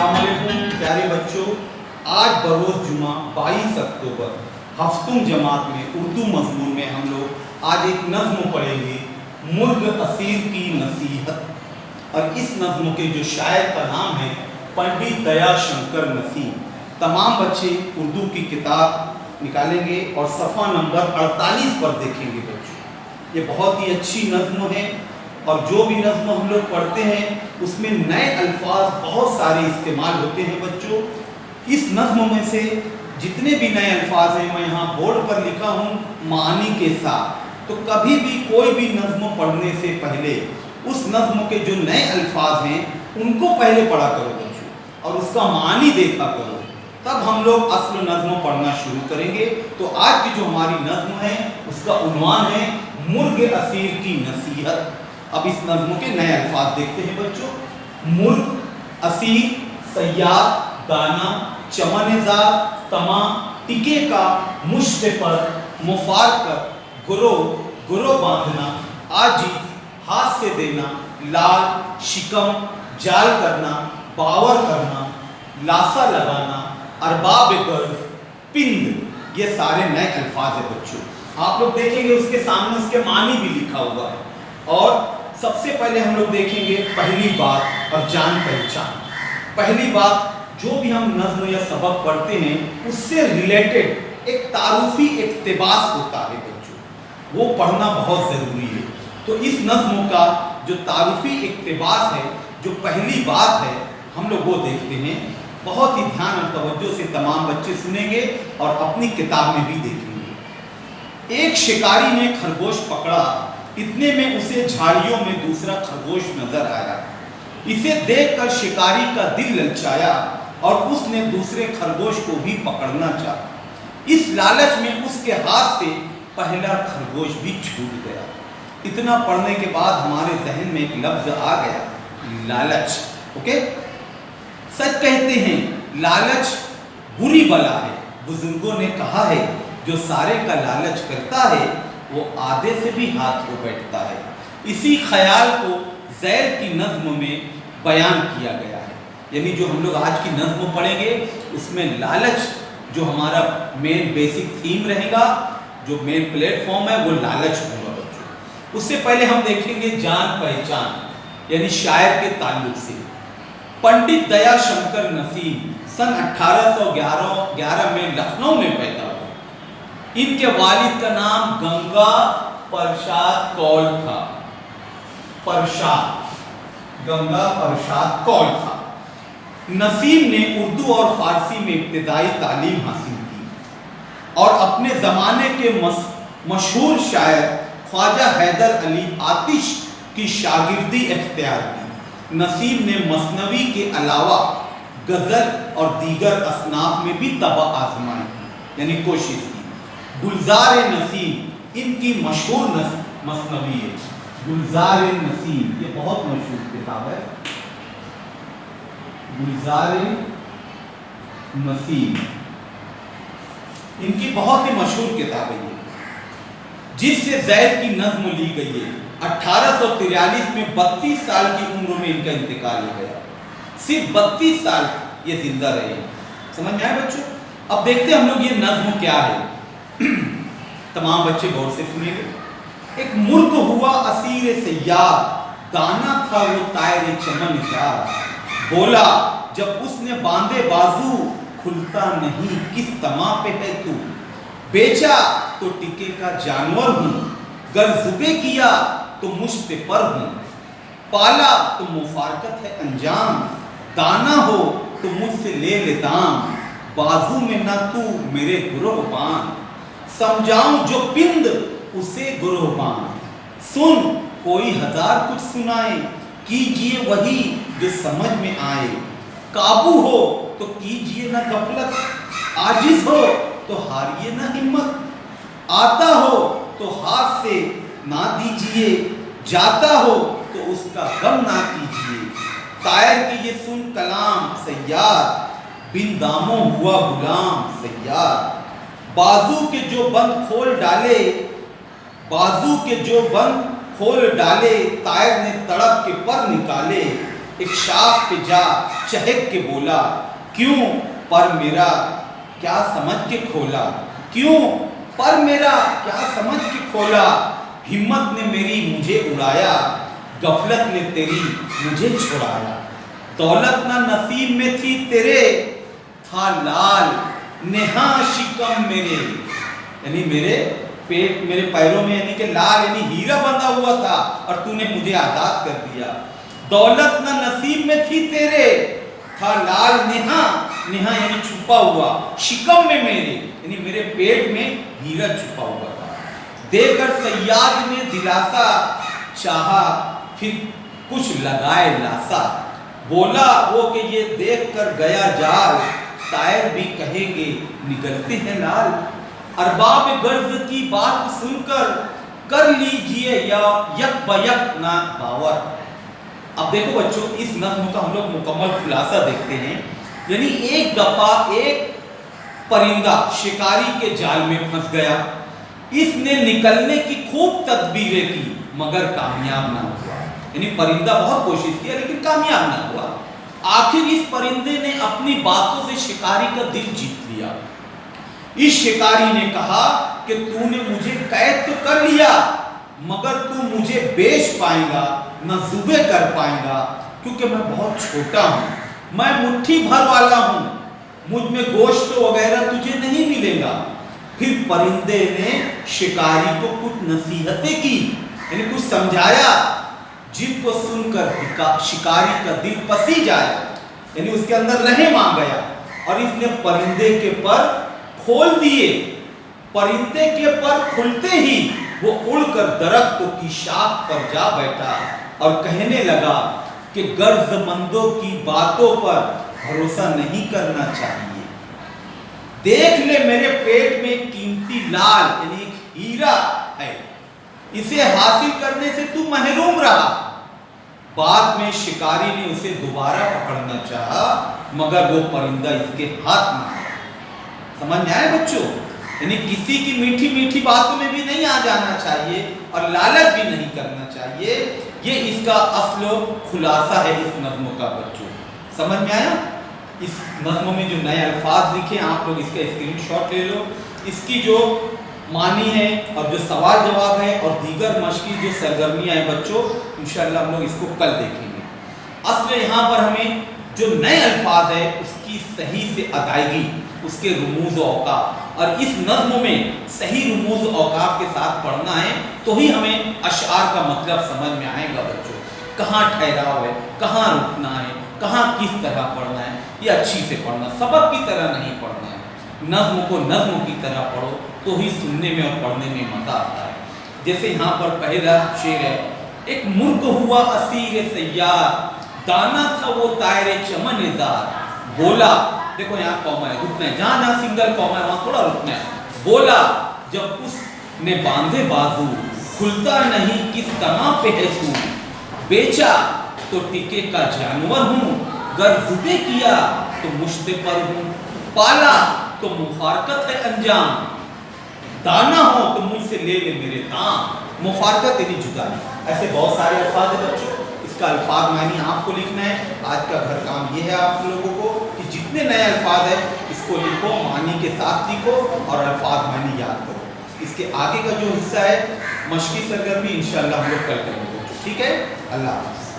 अस्सलाम वालेकुम प्यारे बच्चों, आज बरोज़ जुमा 22 अक्टूबर हफ्तुम जमात में उर्दू मज़मून में हम लोग आज एक नज़्म पढ़ेंगे, मुर्ग असीर की नसीहत। और इस नज़्म के जो शायर का नाम है पंडित दयाशंकर नसीम। तमाम बच्चे उर्दू की किताब निकालेंगे और सफ़ा नंबर 48 पर देखेंगे बच्चों। ये बहुत ही अच्छी नज़्म है और जो भी नज़्म हम लोग पढ़ते हैं उसमें नए अल्फाज बहुत सारे इस्तेमाल होते हैं बच्चों। इस नज़्म में से जितने भी नए अल्फाज हैं मैं यहाँ बोर्ड पर लिखा हूँ मानी के साथ। तो कभी भी कोई भी नज़्म पढ़ने से पहले उस नज़्म के जो नए अल्फाज हैं उनको पहले पढ़ा करो बच्चों और उसका मानी देखा करो, तब हम लोग असल नज़्म पढ़ना शुरू करेंगे। तो आज की जो हमारी नज़्म है उसका उन्वान है मुर्ग असीर की नसीहत। अब इस नज़्म के नए अल्फाज देखते हैं बच्चों। मुर्ग, असीर, सयाद, दाना, चमनज़ार, तमा, टिके का, मुश्त पर, मुफारकत, गुरो बांधना, आजिज़, हाथ से देना, लाल, शिकम, जाल करना, बावर करना, लासा लगाना, अरबाब गर्ज, पिंद, ये सारे नए अल्फाज है बच्चों। आप लोग देखेंगे उसके सामने उसके मानी भी लिखा हुआ है। और सबसे पहले हम लोग देखेंगे पहली बात और जान पहचान। पहली बात, जो भी हम नज़्म या सबक पढ़ते हैं उससे रिलेटेड एक तारुफी इक्तिबास होता है बच्चों, वो पढ़ना बहुत ज़रूरी है। तो इस नज़्म का जो तारुफी इक्तिबास है, जो पहली बात है, हम लोग वो देखते हैं। बहुत ही ध्यान और तवज्जो से तमाम बच्चे सुनेंगे और अपनी किताब में भी देखेंगे। एक शिकारी ने खरगोश पकड़ा, इतने में उसे झाड़ियों में दूसरा खरगोश नजर आया। इसे देखकर शिकारी का दिल ललचाया और उसने दूसरे खरगोश को भी पकड़ना चाहा। इस लालच में उसके हाथ से पहला खरगोश भी छूट गया। इतना पढ़ने के बाद हमारे जहन में एक लफ्ज आ गया, लालच। ओके, सच कहते हैं लालच बुरी बला है। बुजुर्गों ने कहा है जो सारे का लालच करता है वो आधे से भी हाथ को बैठता है। इसी ख्याल को ज़ैल की नज़्म में बयान किया गया है। यानी जो हम लोग आज की नज़्म पढ़ेंगे उसमें लालच जो हमारा मेन बेसिक थीम रहेगा, जो मेन प्लेटफॉर्म है वो लालच होगा बच्चों। उससे पहले हम देखेंगे जान पहचान, यानी शायर के ताल्लुक से। पंडित दयाशंकर नसीम सन 1811 में लखनऊ में पैदा हुए। इनके वालिद का नाम गंगा प्रसाद कौल था। गंगा प्रसाद कौल था। नसीम ने उर्दू और फारसी में इब्तिदाई तालीम हासिल की और अपने ज़माने के मशहूर शायर ख्वाजा हैदर अली आतिश की शागिर्दी इख्तियार की। नसीम ने मसनवी के अलावा गज़ल और दीगर असनाफ में भी तबा आजमाई की, यानी कोशिश की। गुलजार नसीम इनकी मशहूर मसनवी है। गुलजार नसीम ये बहुत मशहूर किताब है। गुलजार नसीम इनकी बहुत ही मशहूर किताब है ये, जिससे ज़ैद की नज़्म ली गई है। 1843 में 32 साल की उम्र में इनका इंतकाल हो गया। सिर्फ 32 साल ये जिंदा रहे। समझ में आए बच्चों? अब देखते हैं हम लोग ये नज़्म क्या है। तमाम बच्चे गौर से सुनिएगा। एक मुर्ग हुआ असीर सयाद, दाना था वो तायर चमनज़ार। बोला जब उसने बांधे बाजू, खुलता नहीं किस तमा पे है तू। बेचा तो टिके का जानवर हूँ, गर जुबे किया तो मुश्त पर हूँ। पाला तो मुफारकत है अंजाम, दाना हो तो मुझसे ले ले दाम। बाजू में ना तू मेरे गुरोहबान, समझाऊं जो पिंद उसे गुरोहबान। सुन कोई हजार कुछ सुनाए, कीजिए वही जो समझ में आए। काबू हो तो कीजिए ना गफलत, आजिज हो तो हारिए ना हिम्मत। आता हो तो हाथ से ना दीजिए, जाता हो तो उसका गम ना कीजिए। तायर की ये सुन कलाम सयाद, बिन दामों हुआ गुलाम सयाद। बाजू के जो बंद खोल डाले, बाजू के जो बंद खोल डाले, तायर ने तड़प के पर निकाले। ایک شاخ پہ جا چہک کے بولا، کیوں پر میرا کیا سمجھ کے کھولا، کیوں پر میرا کیا سمجھ کے کھولا، ہمت نے میری مجھے اڑایا، غفلت نے تیری مجھے چھڑایا، دولت نہ نصیب میں تھی تیرے، تھا لال نہاں شکم میرے، یعنی میرے پیٹ میرے پیروں میں یعنی کہ لال یعنی ہیرا بندھا ہوا تھا اور تو نے مجھے آزاد کر دیا، دولت نہ نصیب میں تھی تیرے، تھا لال نہاں نہاں یعنی چھپا ہوا، شکم میں میرے یعنی میرے پیٹ میں ہیرا چھپا ہوا تھا، دے کر صیاد نے دلاسا، چاہا پھر کچھ لگائے لاسا، بولا وہ کہ یہ دیکھ کر گیا جال، طائر بھی کہیں گے نگلتے ہیں لال، ارباب غرض کی بات سن کر لیجئے یا یک بیک نہ باور۔ اب دیکھو بچوں اس نظم کا ہم لوگ مکمل خلاصہ دیکھتے ہیں، یعنی ایک دفعہ ایک پرندہ شکاری کے جال میں پھنس گیا، اس نے نکلنے کی خوب تدبیریں کی مگر کامیاب نہ ہوا، یعنی پرندہ بہت کوشش کیا لیکن کامیاب نہ ہوا، آخر اس پرندے نے اپنی باتوں سے شکاری کا دل جیت لیا، اس شکاری نے کہا کہ تو نے مجھے قید تو کر لیا مگر تو مجھے بیچ پائے گا نہ ذبح کر پائے گا، کیونکہ میں بہت چھوٹا ہوں، میں مٹھی بھر والا ہوں، مجھ میں گوشت وغیرہ تجھے نہیں ملے گا۔ پھر پرندے نے شکاری کو کچھ نصیحتیں کی یعنی کچھ سمجھایا، جن کو سن کر شکاری کا دل پسی جائے یعنی اس کے اندر رحم آ گیا اور اس نے پرندے کے پر کھول دیے، پرندے کے پر کھلتے ہی وہ اڑ کر درختوں کی شاخ پر جا بیٹھا اور کہنے لگا کہ غرض مندوں کی باتوں پر بھروسہ نہیں کرنا چاہیے، دیکھ لے میرے پیٹ میں قیمتی لال یعنی ایک ہیرا ہے، اسے حاصل کرنے سے تو محروم رہا۔ بعد میں شکاری نے اسے دوبارہ پکڑنا چاہا مگر وہ پرندہ اس کے ہاتھ میں آیا۔ سمجھ میں آئے بچوں؟ یعنی کسی کی میٹھی میٹھی باتوں میں بھی نہیں آ جانا چاہیے اور لالچ بھی نہیں کرنا چاہیے، یہ اس کا اصل و خلاصہ ہے اس نظموں کا بچوں۔ سمجھ میں آیا؟ اس نظموں میں جو نئے الفاظ لکھے آپ لوگ اس کا اسکرین شاٹ لے لو، اس کی جو معنی ہے اور جو سوال جواب ہے اور دیگر مشقی جو سرگرمیاں ہیں بچوں انشاءاللہ ہم لوگ اس کو کل دیکھیں گے۔ اصل یہاں پر ہمیں جو نئے الفاظ ہے اس کی صحیح سے ادائیگی، اس کے رموز و اوقاف اور اس نظم میں صحیح رموز و اوقاف کے ساتھ پڑھنا ہے تو ہی ہمیں اشعار کا مطلب سمجھ میں آئے گا بچوں، کہاں ٹھہراؤ ہے، کہاں رکنا ہے، کہاں کس طرح پڑھنا ہے، یہ اچھی سے پڑھنا، سبق کی طرح نہیں پڑھنا ہے، نظم کو نظم کی طرح پڑھو تو ہی سننے میں اور پڑھنے میں مزہ آتا ہے۔ جیسے یہاں پر پہلا شعر ہے، ایک مرغ ہوا اسیر سیار، دانا تھا وہ طائر چمن زار، بولا، دیکھو یہاں قوم ہے، رکنا ہے، جہاں جہاں سنگل قوم ہے وہاں تھوڑا رکنا ہے، بولا جب اس نے باندھے بازو، کھلتا نہیں کس طرح پہ ہے تو، بیچا تو ٹکے کا جانور ہوں، گر ذبح کیا تو مشت پر ہوں، پالا تو مفارقت ہے انجام، دانا ہو تو مجھ سے لے لے میرے دام، مفارقت یعنی جدائی۔ ایسے بہت سارے الفاظ ہیں بچوں، اس کا الفاظ معنی آپ کو لکھنا ہے۔ آج کا گھر کام یہ ہے آپ لوگوں کو کہ جتنے نئے الفاظ ہیں اس کو لکھو، معنی کے ساتھ لکھو اور الفاظ معنی یاد کرو۔ اس کے آگے کا جو حصہ ہے مشقی سرگرمی انشاءاللہ ہم لوگ کل کریں گے، ٹھیک ہے؟ اللہ حافظ۔